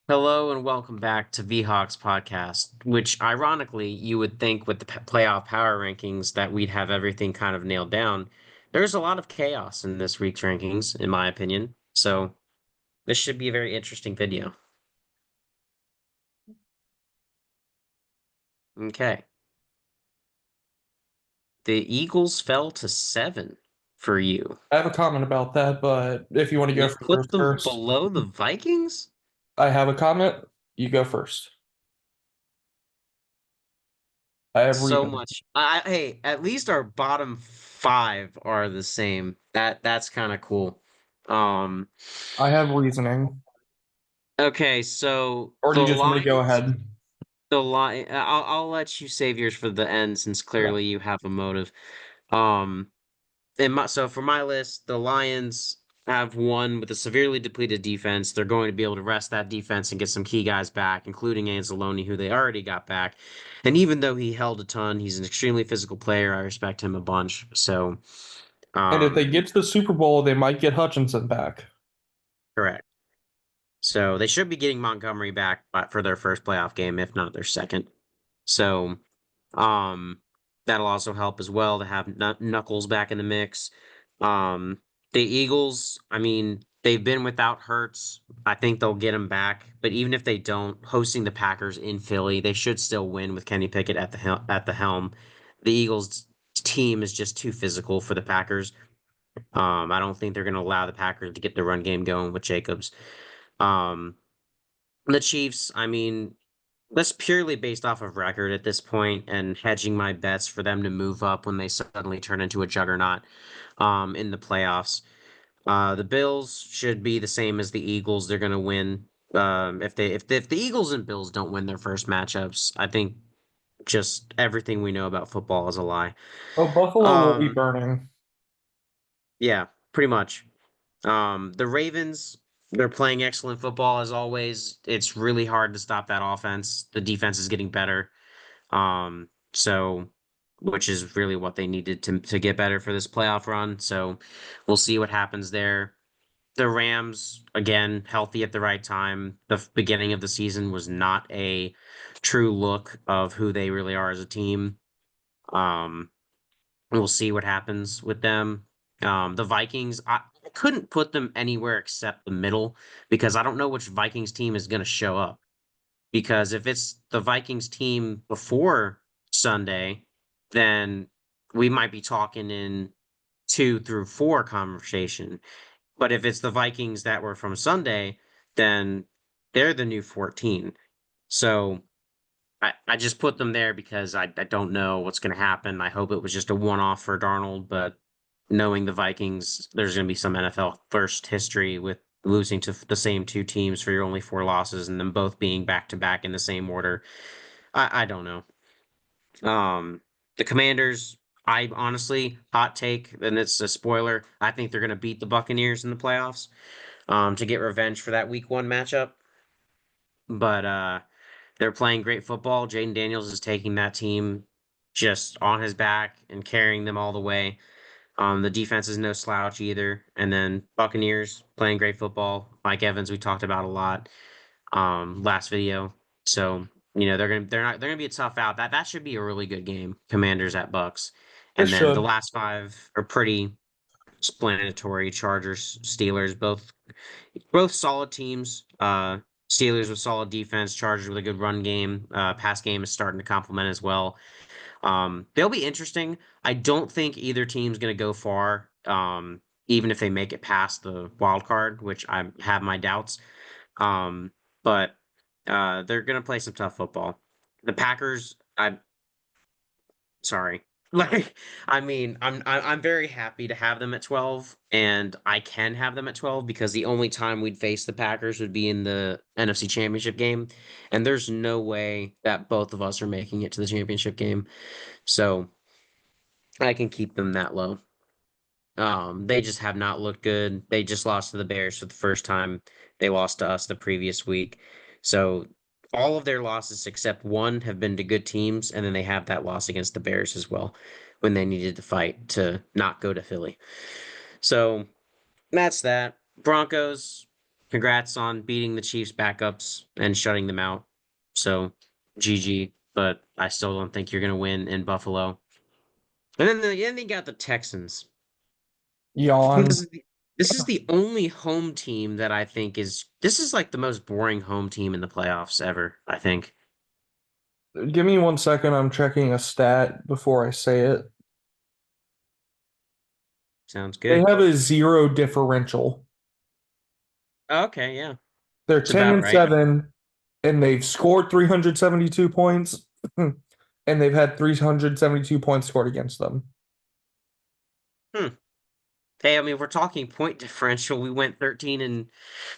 Hello and welcome back to VHawks podcast, which ironically you would think with the playoff power rankings that we'd have everything kind of nailed down. There's a lot of chaos in this week's rankings, in my opinion. So this should be a very interesting video. Okay. The Eagles fell to 7 for you. I have a comment about that, but if you want to go You for put yours them first, below the Vikings? I have a comment. You go first. I have So reason. much. Hey, at least our bottom five are the same. That's kind of cool. Um, I have reasoning. okay, so Or do the you just want me to go Lions, ahead? the Lion, I'll let you save yours for the end since Okay. clearly you have a motive. Um, so for my list, the Lions have won with a severely depleted defense. They're going to be able to rest that defense and get some key guys back, including Anzalone, who they already got back. And even though he held a ton, he's an extremely physical player. I respect him a bunch. So, And if they um, get to the Super Bowl, they might get Hutchinson back. correct. So they should be getting Montgomery back for their first playoff game, if not their second. So, um, that'll also help as well to have Knuckles back in the mix. Um, the Eagles, I mean, they've been without Hurts. I think they'll get him back. But even if they don't, hosting the Packers in Philly, they should still win with Kenny Pickett at the helm. The Eagles team is just too physical for the Packers. I don't think they're going to allow the Packers to get the run game going with Jacobs. Um, the Chiefs, I mean, that's purely based off of record at this point and hedging my bets for them to move up when they suddenly turn into a juggernaut in the playoffs. The Bills should be the same as the Eagles. They're going to win. If the Eagles and Bills don't win their first matchups, I think just everything we know about football is a lie. Oh, Buffalo will be Um, burning. yeah, pretty much. The Ravens, they're playing excellent football as always. It's really hard to stop that offense. The defense is getting better. So which is really what they needed to get better for this playoff run. So we'll see what happens there. The Rams, again, healthy at the right time. The beginning of the season was not a true look of who they really are as a team. Um, we'll see what happens with them. The Vikings, I couldn't put them anywhere except the middle because I don't know which Vikings team is going to show up. Because if it's the Vikings team before Sunday, then we might be talking in 2 through 4 conversation. But if it's the Vikings that were from Sunday, then they're the new 14. So I just put them there because I don't know what's going to happen. I hope it was just a one off for Darnold, but knowing the Vikings, there's going to be some NFL first history with losing to the same 2 teams for your only 4 losses and them both being back to back in the same order. I don't know. Um, the Commanders, I honestly, hot take, and it's a spoiler. I think they're going to beat the Buccaneers in the playoffs to get revenge for that week 1 matchup. But they're playing great football. Jaden Daniels is taking that team just on his back and carrying them all the way. The defense is no slouch either. And then Buccaneers playing great football. Mike Evans, we talked about a lot last video. So, they're gonna be a tough out. That should be a really good game. Commanders at Bucks. It And then the should. last 5 are pretty explanatory. Chargers, Steelers, both solid teams. Steelers with solid defense, Chargers with a good run game. Pass game is starting to complement as well. They'll be interesting. I don't think either team's going to go far, even if they make it past the wild card, which I have my doubts. Um, but they're going to play some tough football. The Packers, I'm sorry. Like, I mean, I'm very happy to have them at 12, and I can have them at 12 because the only time we'd face the Packers would be in the NFC Championship game, and there's no way that both of us are making it to the championship game. So I can keep them that low. They just have not looked good. They just lost to the Bears for the first time. They lost to us the previous week. So all of their losses except one have been to good teams, and then they have that loss against the Bears as well when they needed to fight to not go to Philly. So that's that. Broncos. congrats on beating the Chiefs backups and shutting them out. So, GG. But I still don't think you're gonna win in Buffalo. And then they got the Texans. I think Yawn. this is the only home team that I think this is like the most boring home team in the playoffs ever, I think. Give me 1 second. I'm checking a stat before I say it. Sounds They good. have a 0 differential. Okay, yeah. They're It's 10 about and right. 7, and they've scored 372 points, and they've had 372 points scored against them. Hmm. Hey, I mean, we're talking point differential. We went 13 and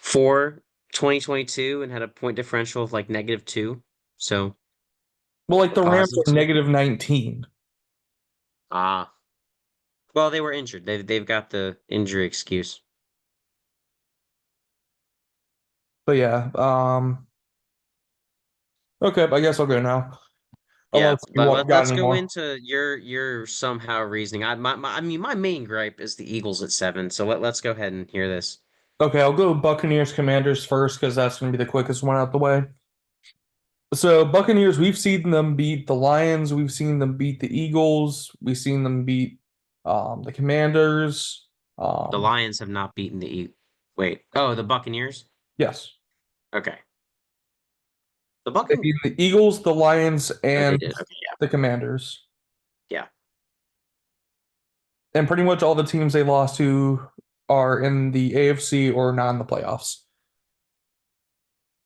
4 2022 and had a point differential of like -2. So Well, like the Rams are positive. negative 19. Ah. Well, they were injured. They've got the injury excuse. But yeah, okay, I guess I'll go now. Yeah, Unless you but want got let's any go more. into your somehow reasoning. I mean my main gripe is the Eagles at 7. So let's go ahead and hear this. Okay, I'll go Buccaneers Commanders first because that's going to be the quickest one out the way. So Buccaneers, we've seen them beat the Lions, we've seen them beat the Eagles, we've seen them beat the Commanders. The Um, Lions have not beaten Wait. Oh, the Buccaneers? yes. Okay. The They Buccaneers. beat the Eagles, the Lions, Oh, they and did. Okay, the Commanders. yeah. And pretty much all the teams they lost to are in the AFC or not in the playoffs.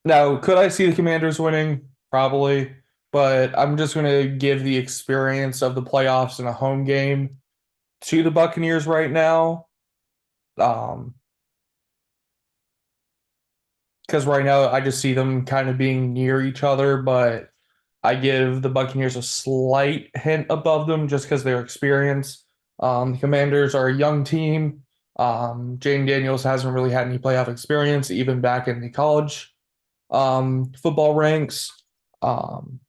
Now, could I see the Commanders winning? Probably, but I'm just going to give the experience of the playoffs in a home game to the Buccaneers right now. Um, because right now I just see them kind of being near each other, but I give the Buccaneers a slight hint above them just because their experience. The Commanders are a young team. Jane Daniels hasn't really had any playoff experience, even back in the college football ranks. Um,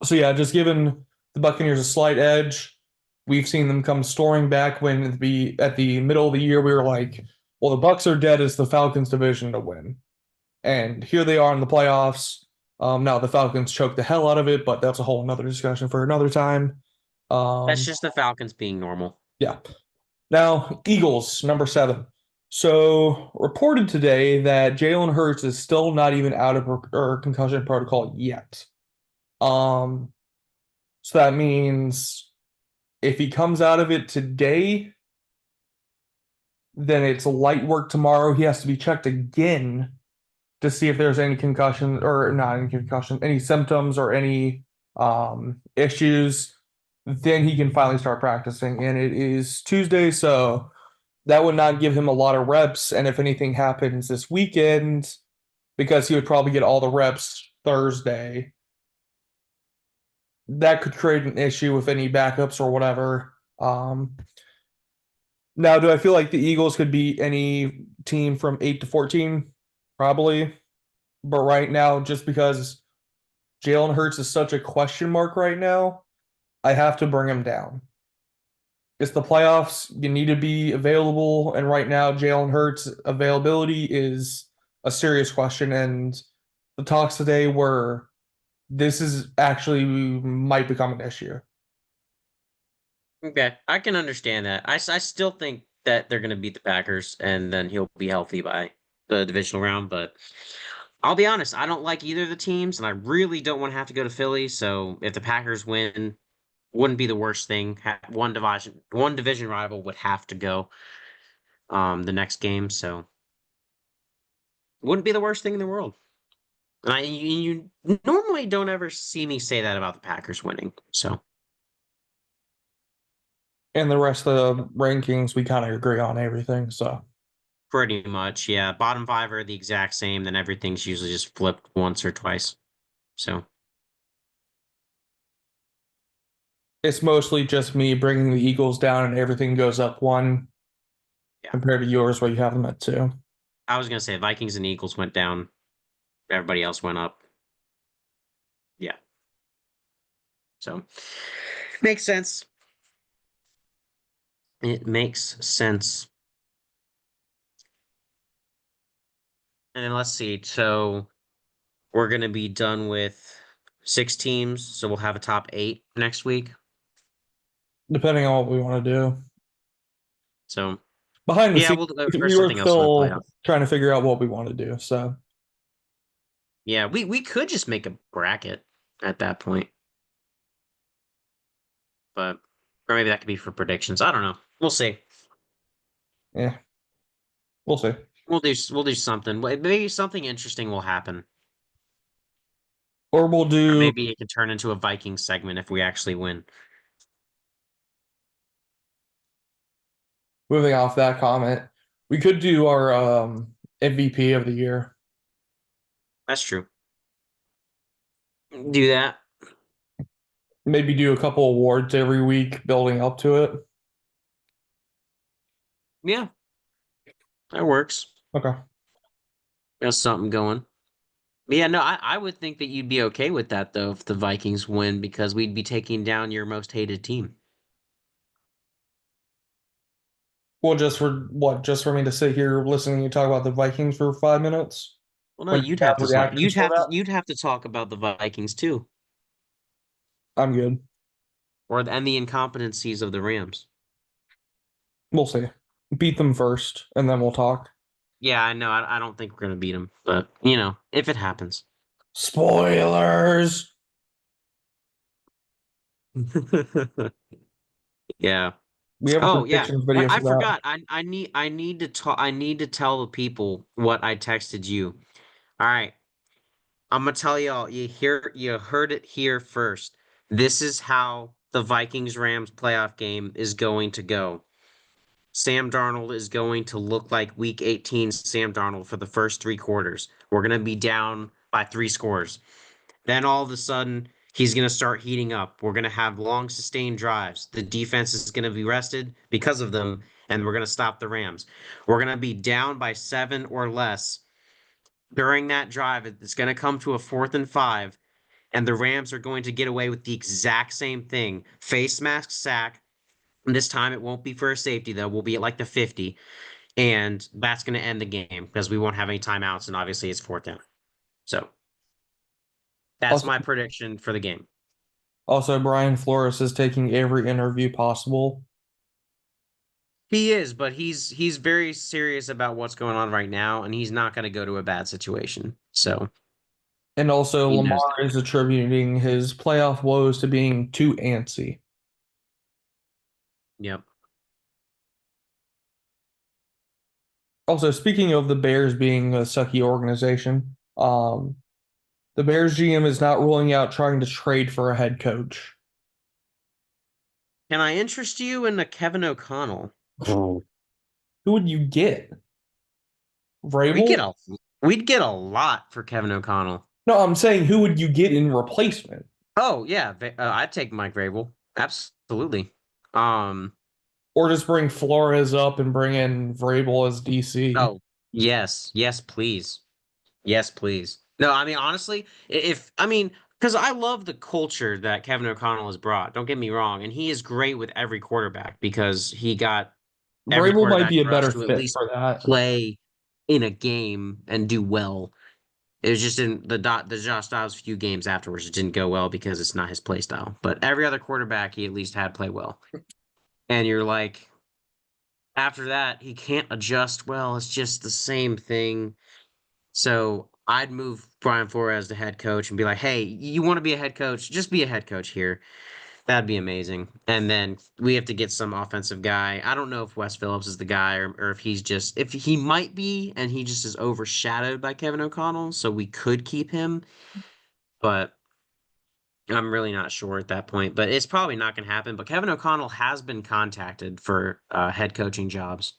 so yeah, just giving the Buccaneers a slight edge. We've seen them come storming back when at the middle of the year we were like, well, the Bucks are dead. It's the Falcons division to win. And here they are in the playoffs. Now the Falcons choked the hell out of it, but that's a whole another discussion for another time. That's Um, just the Falcons being normal. yeah. Now, Eagles, number 7. So reported today that Jalen Hurts is still not even out of concussion protocol yet. Um, so that means if he comes out of it today, then it's light work tomorrow. He has to be checked again to see if there's any concussion or not any concussion, any symptoms or any issues. Then he can finally start practicing. And it is Tuesday, so that would not give him a lot of reps. And if anything happens this weekend, because he would probably get all the reps Thursday, that could create an issue with any backups or whatever. Now, do I feel like the Eagles could beat any team from 8 to 14? Probably. But right now, just because Jalen Hurts is such a question mark right now, I have to bring him down. It's the playoffs. You need to be available. And right now, Jalen Hurts' availability is a serious question. And the talks today were this is actually might become an issue. Okay, I can understand that. I still think that they're going to beat the Packers and then he'll be healthy by the divisional round. But I'll be honest, I don't like either of the teams, and I really don't want to have to go to Philly. So if the Packers win, wouldn't be the worst thing. One division rival would have to go the next game, so wouldn't be the worst thing in the world. And you normally don't ever see me say that about the Packers winning. So And the rest of the rankings, we kind of agree on everything. So pretty much, yeah. Bottom five are the exact same. Then everything's usually just flipped once or twice. So it's mostly just me bringing the Eagles down and everything goes up one yeah, compared to yours where you have them at 2. I was gonna say Vikings and Eagles went down. Everybody else went up. Yeah. So makes sense. It makes sense. And then let's see. So we're gonna be done with 6 teams, so we'll have a top 8 next week. Depending on what we want to do. So Behind the yeah, scenes, we'll or we were something else in the still playoff. trying to figure out what we want to do. So Yeah, we could just make a bracket at that point, but or maybe that could be for predictions. I don't know. We'll see. yeah, we'll see. We'll do something. Maybe something interesting will happen, Or we'll or do, maybe it could turn into a Viking segment if we actually win. moving off that comment, we could do our MVP of the year. That's true. Do that. Maybe do a couple awards every week building up to it. Yeah, that works. Okay. Got something going. But yeah, no, I would think that you'd be okay with that though if the Vikings win because we'd be taking down your most hated team. Well, just for what? Just for me to sit here listening to you talk about the Vikings for 5 minutes Well, no, when you you'd have have to talk. reactions for that? You'd have to talk about the Vikings too, I'm good. and the incompetencies of the Rams. We'll see. Beat them first, and then we'll talk. Yeah, I know. I don't think we're gonna beat them, but if it happens. Spoilers. Yeah. We have a Oh yeah. predictions video I for that. forgot. I need to talk. I need to tell the people what I texted you. All right. I'm gonna tell y'all. You heard it here first. This is how the Vikings Rams playoff game is going to go. Sam Darnold is going to look like Week 18 Sam Darnold for the first 3 quarters. We're gonna be down by 3 scores. Then all of a sudden, he's going to start heating up. We're going to have long sustained drives. The defense is going to be rested because of them, and we're going to stop the Rams. We're going to be down by 7 or less during that drive. It's going to come to a 4th and 5, and the Rams are going to get away with the exact same thing. Face mask sack. And this time it won't be for a safety, though. We'll be at like the 50, and that's going to end the game because we won't have any timeouts, and obviously it's 4th down. So that's Also, my prediction for the game. also, Brian Flores is taking every interview possible. He is, but he's very serious about what's going on right now, and he's not going to go to a bad situation. So And also, he knows Lamar that. is attributing his playoff woes to being too antsy. Yep. Also, speaking of the Bears being a sucky organization, the Bears GM is not ruling out trying to trade for a head coach. Can I interest you in a Kevin O'Connell? Who would you get? We Vrabel? get a we'd get a lot for Kevin O'Connell. No, I'm saying who would you get in replacement? Oh yeah, I'd take Mike Vrabel. Absolutely. Um. Or just bring Flores up and bring in Vrabel as DC? Oh yes, yes, please. Yes, please. No, I mean honestly, if I mean because I love the culture that Kevin O'Connell has brought. Don't get me wrong, and he is great with every quarterback because he got every Vrabel might quarterback be a rush better to at fit least for that. play in a game and do well. It was just in the Josh Dobbs few games afterwards, it didn't go well because it's not his play style. But every other quarterback, he at least had play well. And you're like, after that, he can't adjust well. It's just the same thing. So I'd move Brian Flores to head coach and be like, hey, you want to be a head coach? Just be a head coach here. That'd be amazing. And then we have to get some offensive guy. I don't know if Wes Phillips is the guy or if he's just if he might be and he just is overshadowed by Kevin O'Connell, so we could keep him, but I'm really not sure at that point. But it's probably not going to happen. But Kevin O'Connell has been contacted for head coaching jobs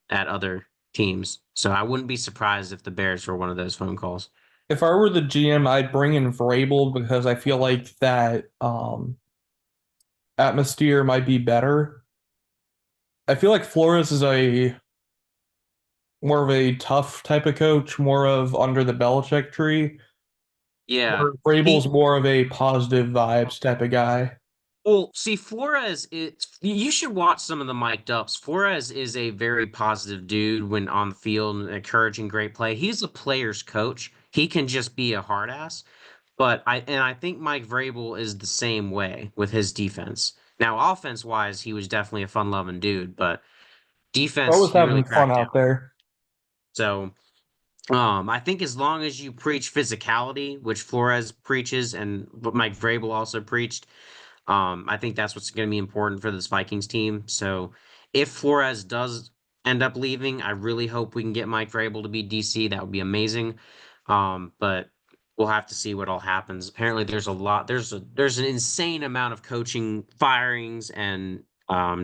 at other teams, so I wouldn't be surprised if the Bears were one of those phone calls. If I were the GM, I'd bring in Vrabel because I feel like that atmosphere might be better. I feel like Flores is a more of a tough type of coach, more of under the Belichick tree. Yeah, Where Vrabel's he more of a positive vibes type of guy. Well, see, Flores, you should watch some of the mic'd ups. Flores is a very positive dude when on the field and encouraging great play. He's a player's coach. He can just be a hard ass. But I think Mike Vrabel is the same way with his defense. Now, offense wise, he was definitely a fun loving dude, but I defense, was he really having fun cracked down. out there. So I think as long as you preach physicality, which Flores preaches and what Mike Vrabel also preached, I think that's what's going to be important for this Vikings team. So if Flores does end up leaving, I really hope we can get Mike Vrabel to be DC. That would be amazing. But we'll have to see what all happens. Apparently, there's an insane amount of coaching firings and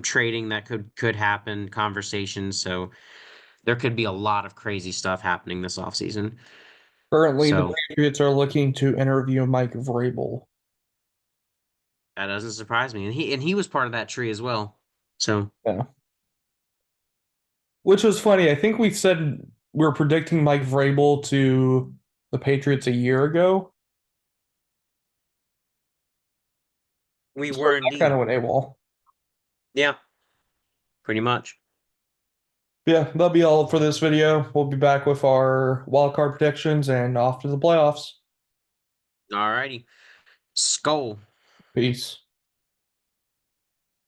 trading that could happen, conversations. So there could be a lot of crazy stuff happening this offseason. Currently, the So Patriots are looking to interview Mike Vrabel. that doesn't surprise me. And he was part of that tree as well. So Yeah. Which was funny. I think we said we were predicting Mike Vrabel to the Patriots a year ago. we So were that kind indeed. of went AWOL. Yeah, pretty much. Yeah, that'll be all for this video. We'll be back with our wildcard predictions and off to the playoffs. All righty. Skull. Peace.